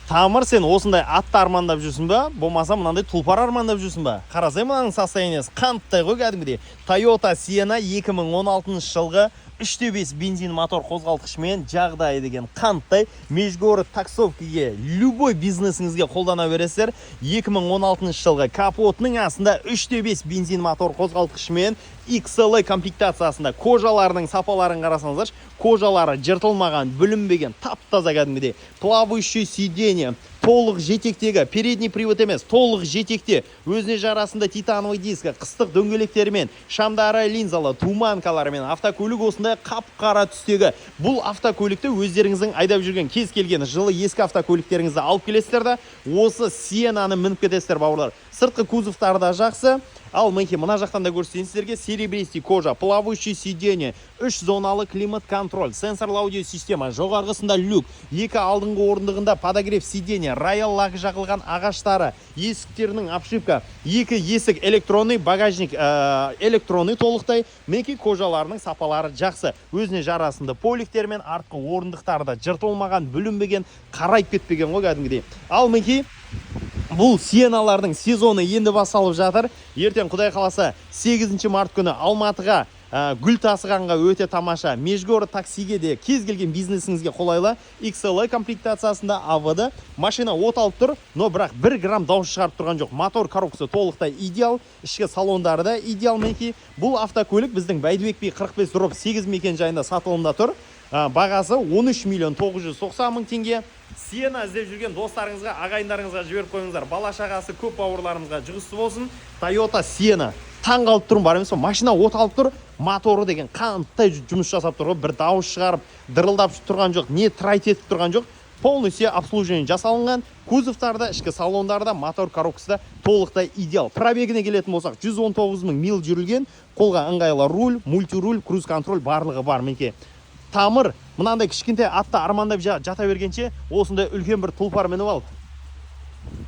Тамыр, сен осындай атты армандап жүрсің ба? Болмаса мынандай тұлпар армандап жүрсің ба? Қарасай мынаның состояниесі қанттай ғой кәдімгідей. Toyota Sienna 2016 жылғы 3.5 бензин мотор қозғалтқышымен жағдайы деген қанттай. Межгород таксовкаге любой бизнесіңізге қолдана бересіздер. 2016 жылғы капотының астында 3.5 бензин мотор қозғалтқышымен XLA комплектациясында кожаларының сапаларын қарасаңыздар, кожалары жыртылмаған, бүлінбеген, тап-таза кәдімгідей. Плавающий сиденье, толық жетектегі, передний привод емес, толық жетекте, өзіне жарасында титановый дискі, қыстық дөңгелектерімен, шамдары линзалы, туманкаларымен, автокөлік осындай қап-қара түстегі. Бұл автокөлікті өздеріңіздің айдап жүрген кез келген жылы ескі автокөліктеріңізді алып келесіздер да, осы Sienna'ны мініп кетесіздер, бауырлар. Сыртқы кузовтары да жақсы. Ал мінекей мына жақтан да көрсетейін сіздерге: серебристый кожа, плавающий сиденье, 3 зоналы климат контроль, сенсорлы аудио система, жоғарғысында люк, екі алдыңғы орындығында подогрев сиденье, роял лак жағылған ағаштары, есіктерінің обшивка, екі есік электронный, багажник электронный толықтай. Мінекей кожаларының сапалары жақсы, өзіне жарасында поликтермен, артқы орындықтары да жыртылмаған, бүлінбеген, қарайып кетпеген ғой кәдімгідей. Ал мінекей бұл Sienna'лардың сезоны енді басталып жатыр. Ертең құдай қаласа 8 март күні Алматыға гүл тасығанға өте тамаша. Межгород таксиге де кез келген бизнесіңізге қолайлы. XLA комплектациясында АВД. Машина от алып тұр, но бірақ 1 грамм дауыс шығарып тұрған жоқ. Мотор коробкасы толықтай идеал, ішкі салондары да идеал. Мінекей бұл автокөлік біздің Бәйдібек би 45/8 мекен жайында сатылымда тұр. Бағасы 13 миллион 990 мың теңге. Sienna іздеп жүрген достарыңызға, ағайындарыңызға жіберіп қойыңыздар. Бала шағасы көп бауырларымызға жұғысты болсын. Toyota Sienna. Таң қалып тұрмын, бар емес пе? Машина от алып тұр, моторы деген қанттай жұмыс жасап тұр ғой. Бір дауыс шығарып, дырылдап тұрған жоқ, не трайт етіп тұрған жоқ. Полностью обслуживание жасалынған. Кузовтарда, ішкі салондарда, мотор коробкасы да толықтай идеал. Пробегіне келетін болсақ, 119 мың мил жүрілген. Қолға ыңғайлы руль, мультируль, круз контроль барлығы бар. Мінекей Тамыр мынандай кішкентай атты армандап жата бергенше, осындай үлкен бір тұлпар мініп алып,